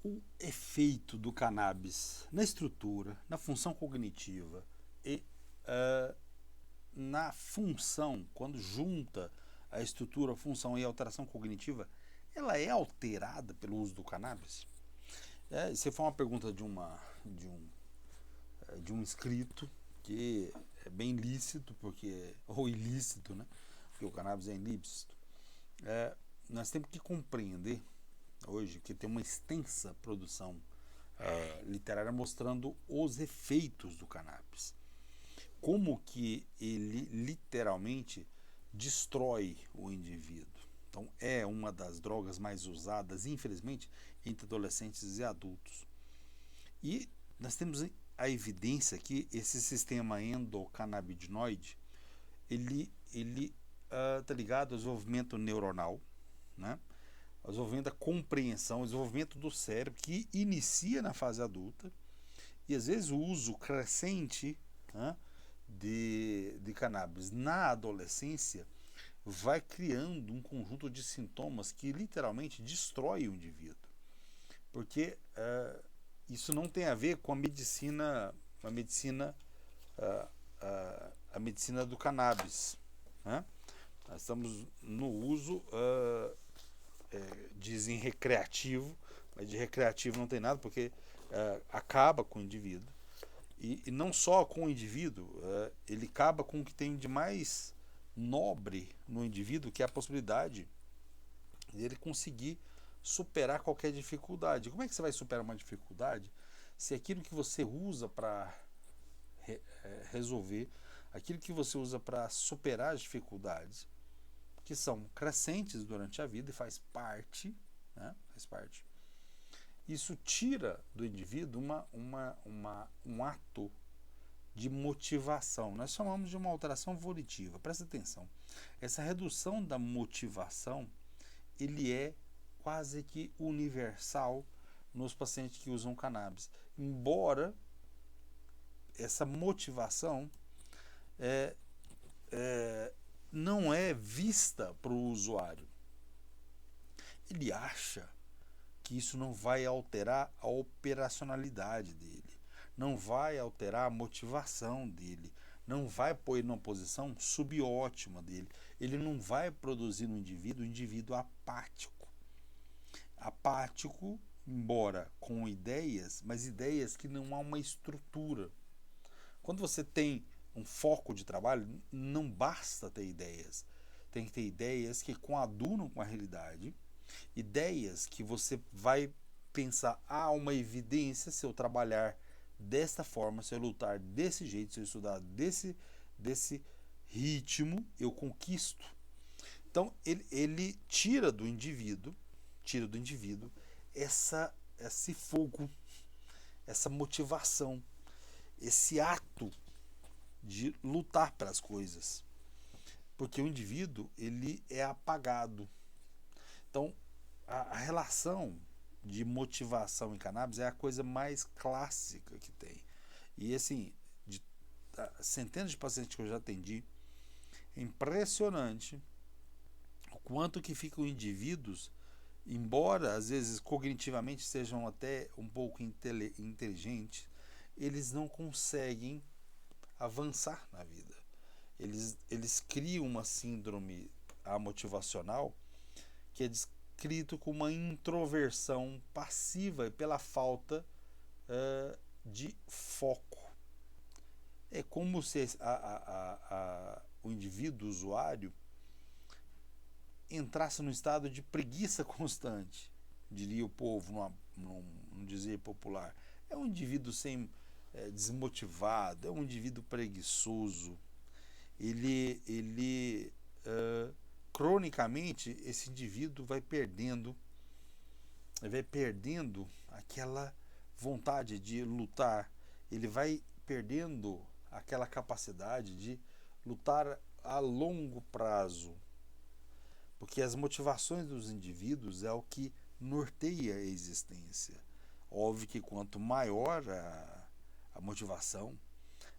o efeito do cannabis na estrutura, na função cognitiva e na função, quando junta a estrutura, a função e a alteração cognitiva, ela é alterada pelo uso do cannabis? Isso foi uma pergunta de um inscrito que é bem lícito, ou ilícito, né? Porque o cannabis é ilícito. Nós temos que compreender hoje que tem uma extensa produção literária mostrando os efeitos do cannabis. Como que ele literalmente destrói o indivíduo. Então é uma das drogas mais usadas, infelizmente, entre adolescentes e adultos. E nós temos a evidência que esse sistema endocannabinoide ele tá ligado ao desenvolvimento neuronal, né? Ao desenvolvimento da compreensão, ao desenvolvimento do cérebro, que inicia na fase adulta, e às vezes o uso crescente, né, de cannabis na adolescência vai criando um conjunto de sintomas que literalmente destrói o indivíduo. Porque isso não tem a ver com a medicina do cannabis, né? Nós estamos no uso, dizem recreativo, mas de recreativo não tem nada, porque acaba com o indivíduo. E não só com o indivíduo, ele acaba com o que tem de mais nobre no indivíduo, que é a possibilidade de ele conseguir superar qualquer dificuldade. Como é que você vai superar uma dificuldade se aquilo que você usa para resolver, aquilo que você usa para superar as dificuldades, que são crescentes durante a vida e faz parte, né? Isso tira do indivíduo um ato de motivação. Nós chamamos de uma alteração volitiva. Presta atenção. Essa redução da motivação, ele é quase que universal nos pacientes que usam cannabis. Embora essa motivação não é vista para o usuário. Ele acha que isso não vai alterar a operacionalidade dele, não vai alterar a motivação dele, não vai pôr ele numa posição subótima dele, ele não vai produzir no indivíduo apático. Apático, embora com ideias, mas ideias que não há uma estrutura. Quando você tem um foco de trabalho, não basta ter ideias. Tem que ter ideias que coadunam com a realidade, ideias que você vai pensar, há uma evidência, se eu trabalhar desta forma, se eu lutar desse jeito, se eu estudar desse ritmo, eu conquisto. Então ele tira do indivíduo esse fogo, essa motivação, esse ato de lutar pelas coisas, porque o indivíduo ele é apagado. Então a relação de motivação em cannabis é a coisa mais clássica que tem. E assim, de centenas de pacientes que eu já atendi, é impressionante o quanto que ficam indivíduos, embora às vezes cognitivamente sejam até um pouco inteligentes, eles não conseguem avançar na vida. Eles criam uma síndrome motivacional que é descrito como uma introversão passiva pela falta de foco. É como se o indivíduo, o usuário, entrasse num estado de preguiça constante, diria o povo, num dizer popular. É um indivíduo desmotivado, é um indivíduo preguiçoso. Cronicamente, esse indivíduo vai perdendo aquela vontade de lutar, ele vai perdendo aquela capacidade de lutar a longo prazo, porque as motivações dos indivíduos é o que norteia a existência. Óbvio que quanto maior a motivação,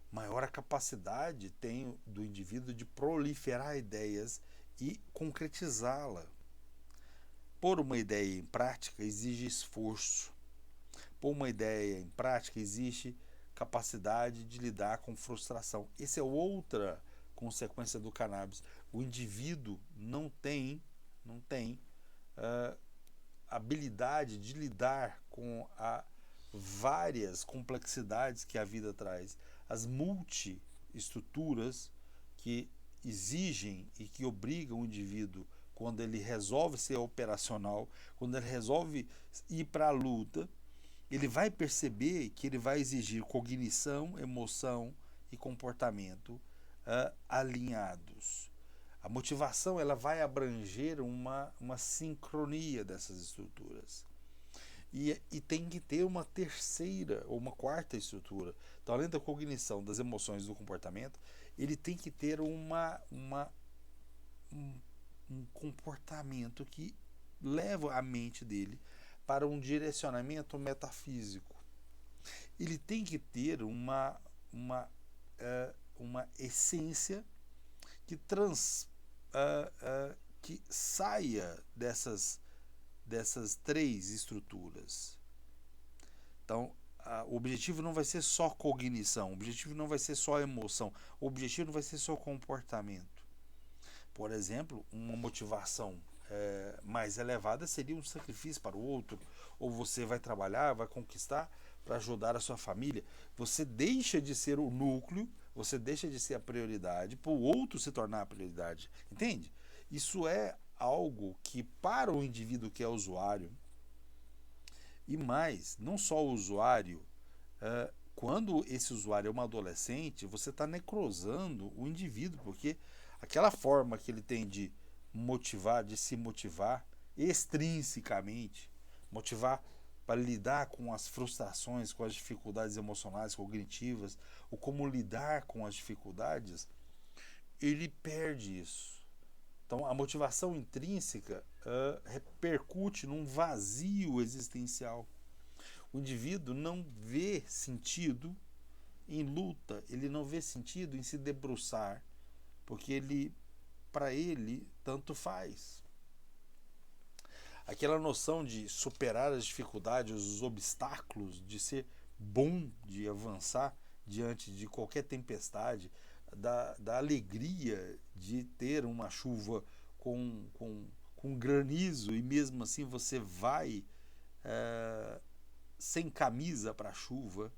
maior a capacidade tem do indivíduo de proliferar ideias e concretizá-la. Pôr uma ideia em prática exige esforço, pôr uma ideia em prática, existe capacidade de lidar com frustração. Essa é outra consequência do cannabis. O indivíduo não tem habilidade de lidar com a várias complexidades que a vida traz, as multi-estruturas que exigem e que obrigam o indivíduo, quando ele resolve ser operacional, quando ele resolve ir para a luta, ele vai perceber que ele vai exigir cognição, emoção e comportamento alinhados. A motivação ela vai abranger uma sincronia dessas estruturas. E tem que ter uma terceira ou uma quarta estrutura. Então, além da cognição, das emoções e do comportamento, ele tem que ter um comportamento que leva a mente dele para um direcionamento metafísico. Ele tem que ter uma essência que que saia dessas três estruturas. Então, o objetivo não vai ser só cognição, o objetivo não vai ser só emoção, o objetivo não vai ser só comportamento. Por exemplo, uma motivação mais elevada seria um sacrifício para o outro, ou você vai trabalhar, vai conquistar para ajudar a sua família. Você deixa de ser o núcleo, você deixa de ser a prioridade para o outro se tornar a prioridade. Entende? Isso é algo que para o indivíduo que é usuário, e mais, não só o usuário, quando esse usuário é um adolescente, você está necrosando o indivíduo, porque aquela forma que ele tem de motivar, de se motivar extrinsecamente, motivar para lidar com as frustrações, com as dificuldades emocionais, cognitivas, ou como lidar com as dificuldades, ele perde isso. Então, a motivação intrínseca repercute num vazio existencial. O indivíduo não vê sentido em luta, ele não vê sentido em se debruçar, porque para ele, tanto faz. Aquela noção de superar as dificuldades, os obstáculos, de ser bom, de avançar diante de qualquer tempestade, da alegria de ter uma chuva com granizo e mesmo assim você vai sem camisa para a chuva.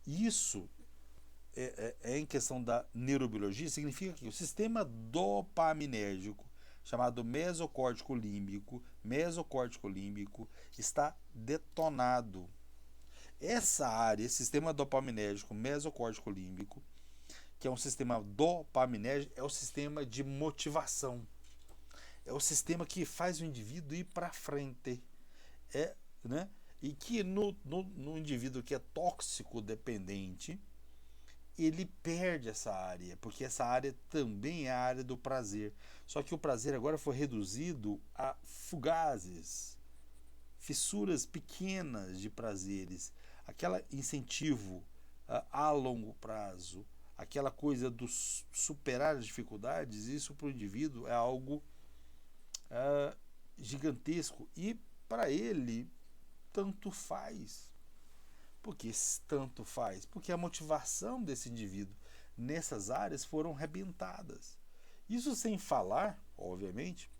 Isso em questão da neurobiologia, significa que o sistema dopaminérgico, chamado mesocórtico límbico, está detonado. Essa área, esse sistema dopaminérgico mesocórtico límbico, que é um sistema dopaminérgico, é o sistema de motivação. É o sistema que faz o indivíduo ir para frente. Né? E que no indivíduo que é tóxico dependente, ele perde essa área, porque essa área também é a área do prazer. Só que o prazer agora foi reduzido a fugazes, fissuras pequenas de prazeres, aquele incentivo a longo prazo, aquela coisa do superar as dificuldades. Isso para o indivíduo é algo gigantesco e para ele tanto faz. Por que tanto faz? Porque a motivação desse indivíduo nessas áreas foram rebentadas. Isso sem falar, obviamente,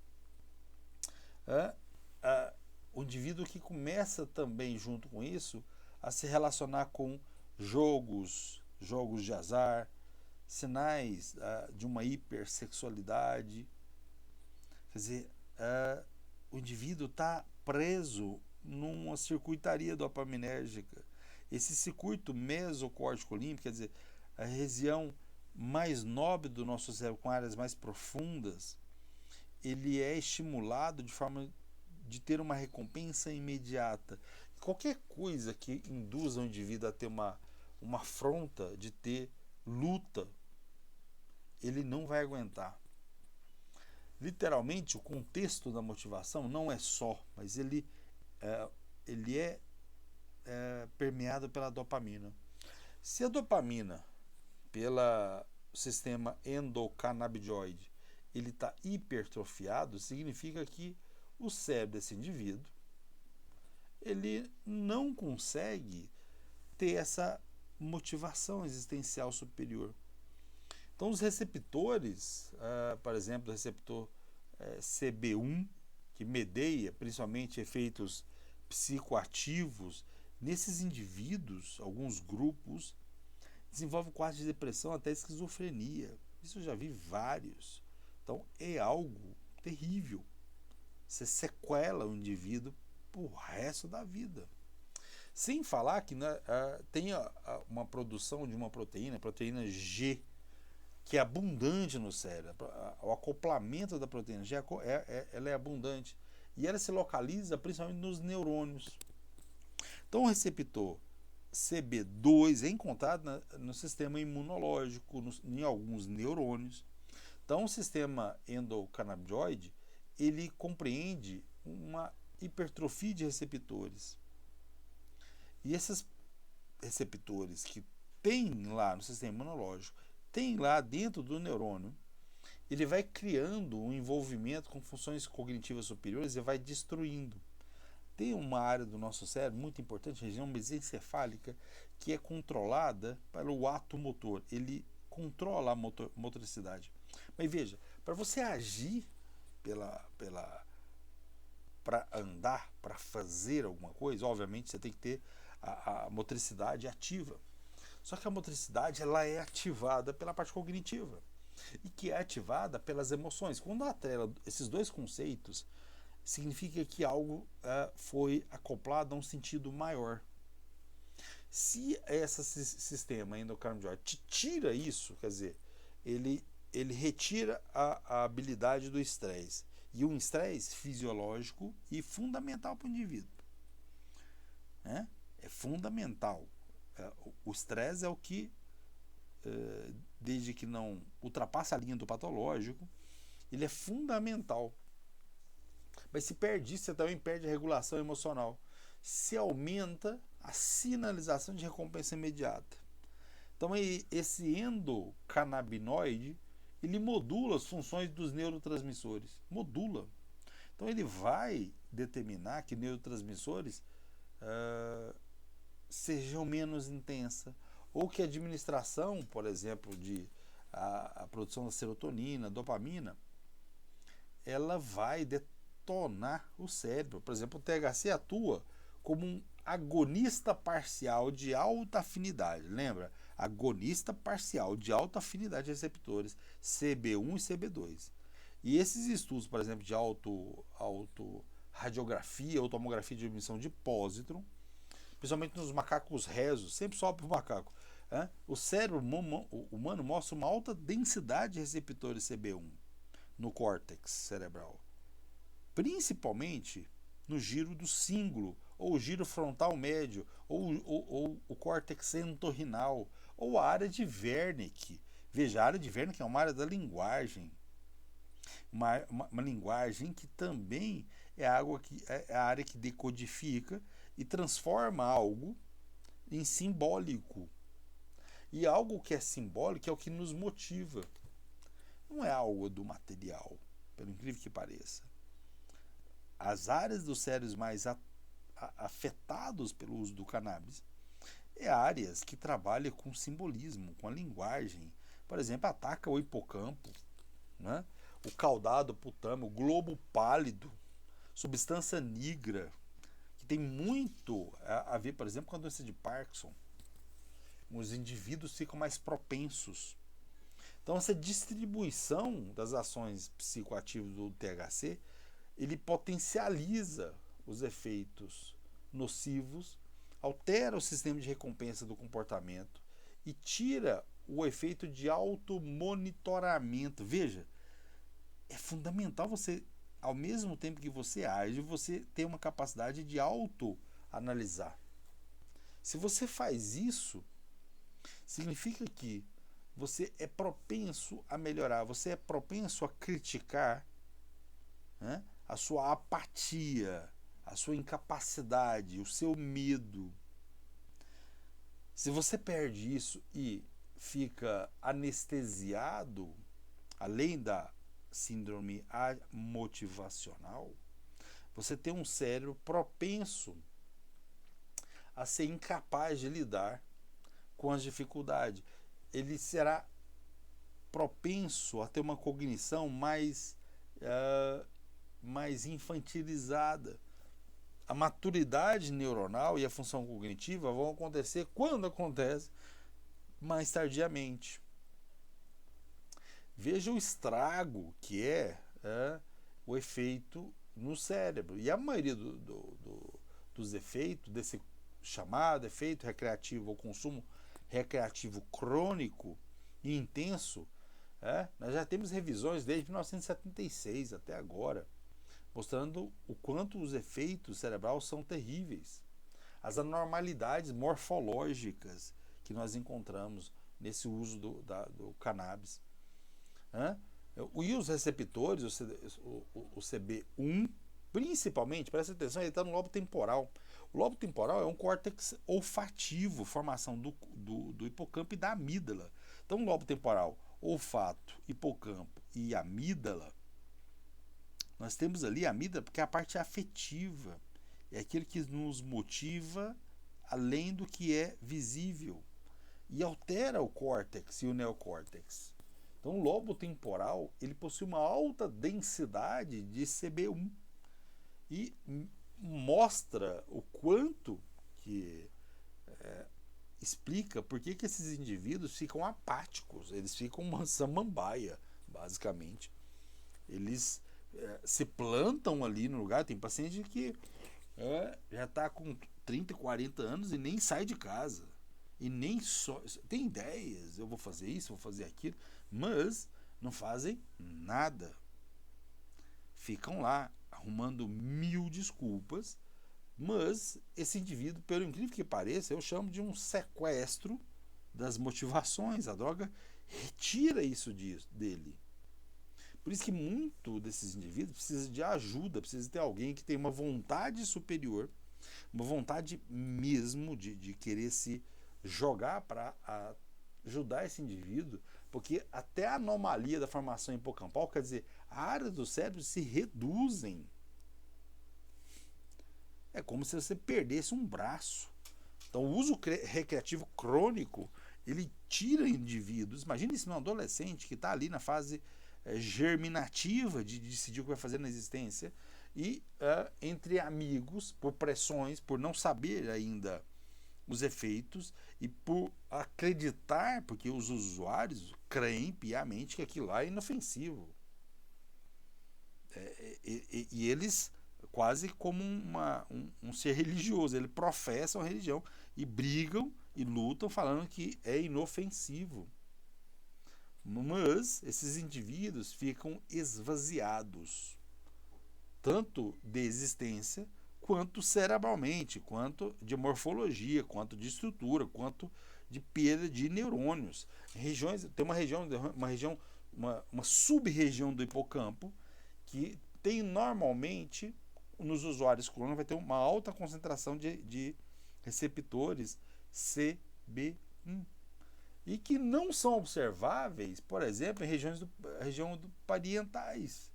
o indivíduo que começa também junto com isso a se relacionar com jogos de azar, sinais de uma hipersexualidade. Quer dizer, o indivíduo está preso numa circuitaria dopaminérgica. Esse circuito mesocórtico límbico, quer dizer, a região mais nobre do nosso cérebro, com áreas mais profundas, ele é estimulado de forma de ter uma recompensa imediata. Qualquer coisa que induza o indivíduo a ter uma afronta, de ter luta, ele não vai aguentar. Literalmente, o contexto da motivação não é só, mas ele é permeado pela dopamina. Se a dopamina, pelo sistema endocannabinoide, ele está hipertrofiado, significa que o cérebro desse indivíduo ele não consegue ter essa motivação existencial superior. Então, os receptores, por exemplo, o receptor CB1, que medeia principalmente efeitos psicoativos, nesses indivíduos, alguns grupos, desenvolvem quadros de depressão, até esquizofrenia. Isso eu já vi vários. Então, é algo terrível. Você sequela o indivíduo pro resto da vida. Sem falar que tem uma produção de uma proteína G, que é abundante no cérebro. O acoplamento da proteína G ela é abundante. E ela se localiza principalmente nos neurônios. Então, o receptor CB2 é encontrado no sistema imunológico, em alguns neurônios. Então, o sistema endocannabinoide, ele compreende uma hipertrofia de receptores. E esses receptores que tem lá no sistema imunológico, tem lá dentro do neurônio, ele vai criando um envolvimento com funções cognitivas superiores e vai destruindo. Tem uma área do nosso cérebro muito importante, a região mesencefálica, que é controlada pelo ato motor. Ele controla a motricidade. Mas veja, para você agir para andar, para fazer alguma coisa, obviamente você tem que ter a motricidade ativa. Só que a motricidade ela é ativada pela parte cognitiva e que é ativada pelas emoções. Quando atrela esses dois conceitos, significa que algo foi acoplado a um sentido maior. Se esse sistema endocannabinoide te tira isso, quer dizer, ele retira a habilidade do estresse. E um estresse fisiológico e fundamental para o indivíduo. É fundamental. O estresse é o que, desde que não ultrapasse a linha do patológico, ele é fundamental. Mas se perde isso, você também perde a regulação emocional. Se aumenta a sinalização de recompensa imediata. Então, esse endocannabinoide, ele modula as funções dos neurotransmissores. Modula. Então, ele vai determinar que neurotransmissores sejam menos intensas. Ou que a administração, por exemplo, de a produção da serotonina, dopamina, ela vai detonar o cérebro. Por exemplo, o THC atua como um agonista parcial de alta afinidade. Lembra? Agonista parcial de alta afinidade de receptores CB1 e CB2. E esses estudos, por exemplo, de autoradiografia ou tomografia de emissão de pósitron, principalmente nos macacos rezos, sempre sobe para o macaco. O cérebro humano mostra uma alta densidade de receptores CB1 no córtex cerebral, principalmente no giro do cíngulo, ou o giro frontal médio, ou o córtex entorrinal, ou a área de Wernicke. Veja, a área de Wernicke é uma área da linguagem, uma linguagem que também é a área que decodifica e transforma algo em simbólico. E algo que é simbólico é o que nos motiva. Não é algo do material, pelo incrível que pareça. As áreas dos cérebros mais afetados pelo uso do cannabis é áreas que trabalham com simbolismo, com a linguagem. Por exemplo, ataca o hipocampo, né? O caudado putamo, o globo pálido, substância nigra, que tem muito a ver, por exemplo, com a doença de Parkinson. Os indivíduos ficam mais propensos. Então, essa distribuição das ações psicoativas do THC, ele potencializa os efeitos nocivos, altera o sistema de recompensa do comportamento e tira o efeito de automonitoramento. Veja, é fundamental você, ao mesmo tempo que você age, você ter uma capacidade de autoanalisar. Se você faz isso, significa que você é propenso a melhorar, você é propenso a criticar, né, a sua apatia, a sua incapacidade, o seu medo. Se você perde isso e fica anestesiado, além da síndrome motivacional, você tem um cérebro propenso a ser incapaz de lidar com as dificuldades. Ele será propenso a ter uma cognição mais infantilizada. A maturidade neuronal e a função cognitiva vão acontecer quando acontece mais tardiamente. Veja o estrago que é o efeito no cérebro. E a maioria dos efeitos, desse chamado efeito recreativo ou consumo recreativo crônico e intenso, nós já temos revisões desde 1976 até agora, mostrando o quanto os efeitos cerebrais são terríveis. As anormalidades morfológicas que nós encontramos nesse uso do cannabis. E os receptores, o CB1, principalmente, presta atenção, ele está no lobo temporal. O lobo temporal é um córtex olfativo, formação do hipocampo e da amígdala. Então, o lobo temporal, olfato, hipocampo e amígdala, nós temos ali a amígdala porque é a parte afetiva, é aquilo que nos motiva além do que é visível e altera o córtex e o neocórtex. Então, o lobo temporal ele possui uma alta densidade de CB1 e mostra o quanto que explica por que esses indivíduos ficam apáticos, eles ficam uma samambaia, basicamente. Eles se plantam ali no lugar. Tem paciente que já está com 30, 40 anos e nem sai de casa. E nem só tem ideias, eu vou fazer isso, vou fazer aquilo, mas não fazem nada. Ficam lá arrumando 1000 desculpas, mas esse indivíduo, pelo incrível que pareça, eu chamo de um sequestro das motivações. A droga retira isso dele. Por isso que muito desses indivíduos precisa de ajuda, precisa ter alguém que tenha uma vontade superior, uma vontade mesmo de querer se jogar para ajudar esse indivíduo, porque até a anomalia da formação hipocampal, quer dizer, a área do cérebro se reduzem. É como se você perdesse um braço. Então, o uso recreativo crônico, ele tira indivíduos. Imagina isso num adolescente que está ali na fase germinativa de decidir o que vai fazer na existência e entre amigos, por pressões, por não saber ainda os efeitos e por acreditar, porque os usuários creem piamente que aquilo lá é inofensivo. E eles, quase como um ser religioso, eles professam a religião e brigam e lutam falando que é inofensivo. Mas esses indivíduos ficam esvaziados, tanto de existência, quanto cerebralmente, quanto de morfologia, quanto de estrutura, quanto de perda de neurônios. Tem uma sub-região do hipocampo que tem normalmente, nos usuários crônicos, vai ter uma alta concentração de receptores CB1 e que não são observáveis, por exemplo, em região parietais,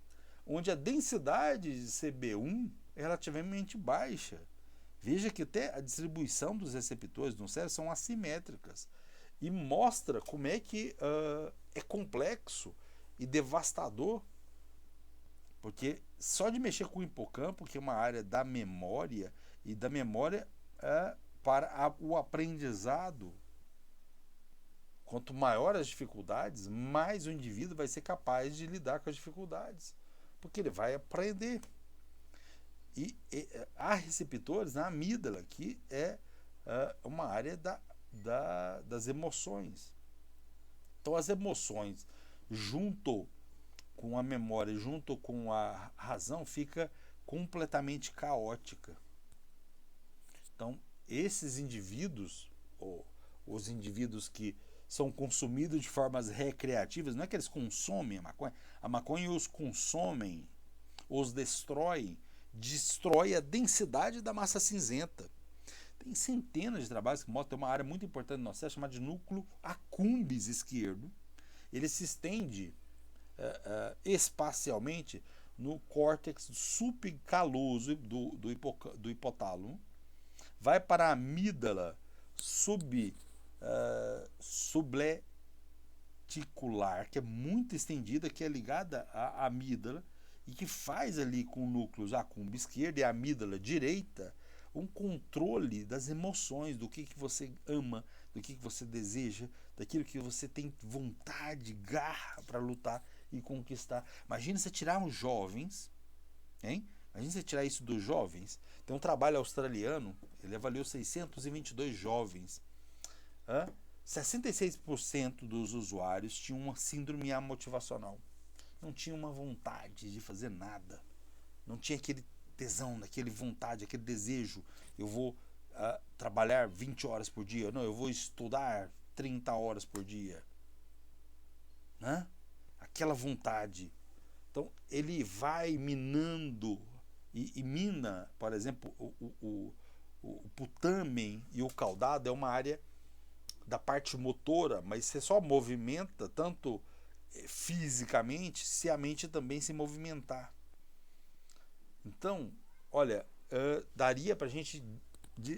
onde a densidade de CB1 é relativamente baixa. Veja que até a distribuição dos receptores no cérebro são assimétricas e mostra como é que é complexo e devastador, porque só de mexer com o hipocampo, que é uma área da memória, e da memória para o aprendizado, quanto maior as dificuldades, mais o indivíduo vai ser capaz de lidar com as dificuldades, porque ele vai aprender. E há receptores na amígdala, que é uma área das emoções. Então, as emoções, junto com a memória, junto com a razão, fica completamente caótica. Então, esses indivíduos, ou os indivíduos que são consumidos de formas recreativas, não é que eles consomem a maconha os consomem, os destrói a densidade da massa cinzenta. Tem centenas de trabalhos que mostram uma área muito importante no nosso cérebro chamada de núcleo accumbens esquerdo. Ele se estende espacialmente no córtex subcaloso do hipotálamo. vai para a amígdala subleticular, que é muito estendida, que é ligada à amígdala e que faz ali com o núcleo acúmbio esquerdo e a amígdala direita um controle das emoções, do que você ama, do que você deseja, daquilo que você tem vontade, garra para lutar e conquistar. Imagina você tirar os jovens, hein? Imagina você tirar isso dos jovens. Tem um trabalho australiano, ele avaliou 622 jovens. 66% dos usuários tinham uma síndrome amotivacional. Não tinha uma vontade de fazer nada. Não tinha aquele tesão, aquele vontade, aquele desejo. Eu vou trabalhar 20 horas por dia. Não, eu vou estudar 30 horas por dia. Aquela vontade. Então, ele vai minando e mina, por exemplo, o putamen e o caudado é uma área da parte motora, mas você só movimenta tanto fisicamente se a mente também se movimentar. Então, olha, daria pra gente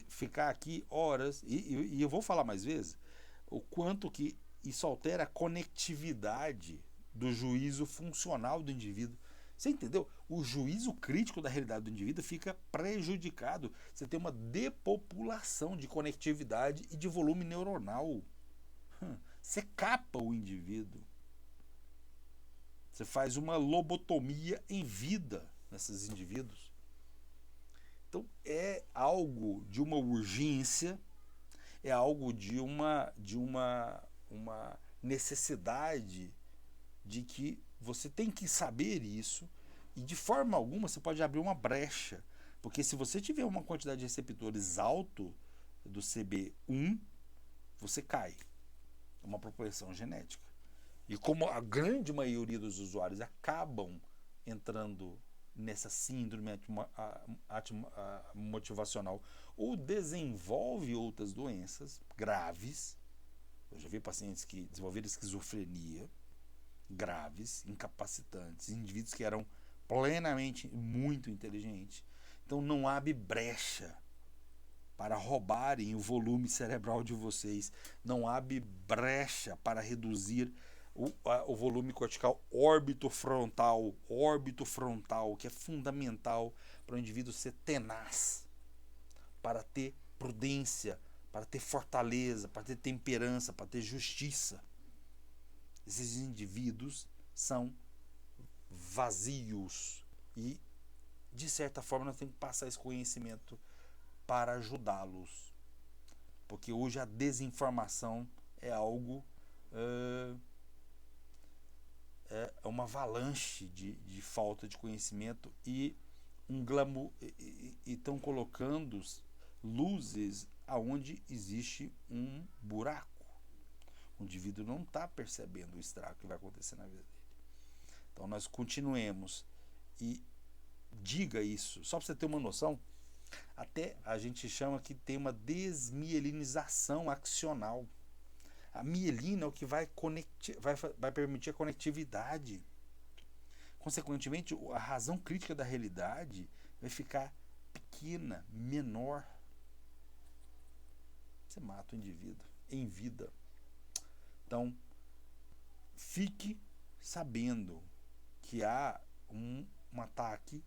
ficar aqui horas, e eu vou falar mais vezes, o quanto que isso altera a conectividade do juízo funcional do indivíduo. Você entendeu? O juízo crítico da realidade do indivíduo fica prejudicado. Você tem uma depopulação de conectividade e de volume neuronal. Você capa o indivíduo. Você faz uma lobotomia em vida nesses indivíduos. Então é algo de uma urgência, é algo de uma necessidade de que você tem que saber isso, e de forma alguma você pode abrir uma brecha, porque se você tiver uma quantidade de receptores alto do CB1, você cai, é uma propensão genética. E como a grande maioria dos usuários acabam entrando nessa síndrome motivacional ou desenvolve outras doenças graves, eu já vi pacientes que desenvolveram esquizofrenia, graves, incapacitantes, indivíduos que eram plenamente muito inteligentes. Então não abre brecha para roubarem o volume cerebral de vocês, não abre brecha para reduzir o volume cortical órbito frontal, que é fundamental para o indivíduo ser tenaz, para ter prudência, para ter fortaleza, para ter temperança, para ter justiça. Esses indivíduos são vazios e, de certa forma, nós temos que passar esse conhecimento para ajudá-los, porque hoje a desinformação é algo, é uma avalanche de falta de conhecimento e um glamour, e estão colocando luzes aonde existe um buraco. O indivíduo não está percebendo o estrago que vai acontecer na vida dele. Então nós continuemos e diga isso, só para você ter uma noção. Até a gente chama que tem uma desmielinização axional. A mielina é o que vai permitir a conectividade. Consequentemente, a razão crítica da realidade vai ficar pequena, menor. Você mata o indivíduo em vida. Então, fique sabendo que há um ataque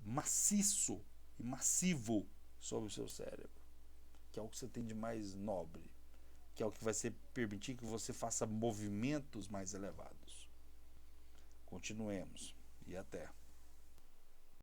maciço e massivo sobre o seu cérebro, que é o que você tem de mais nobre, que é o que vai permitir que você faça movimentos mais elevados. Continuemos e até.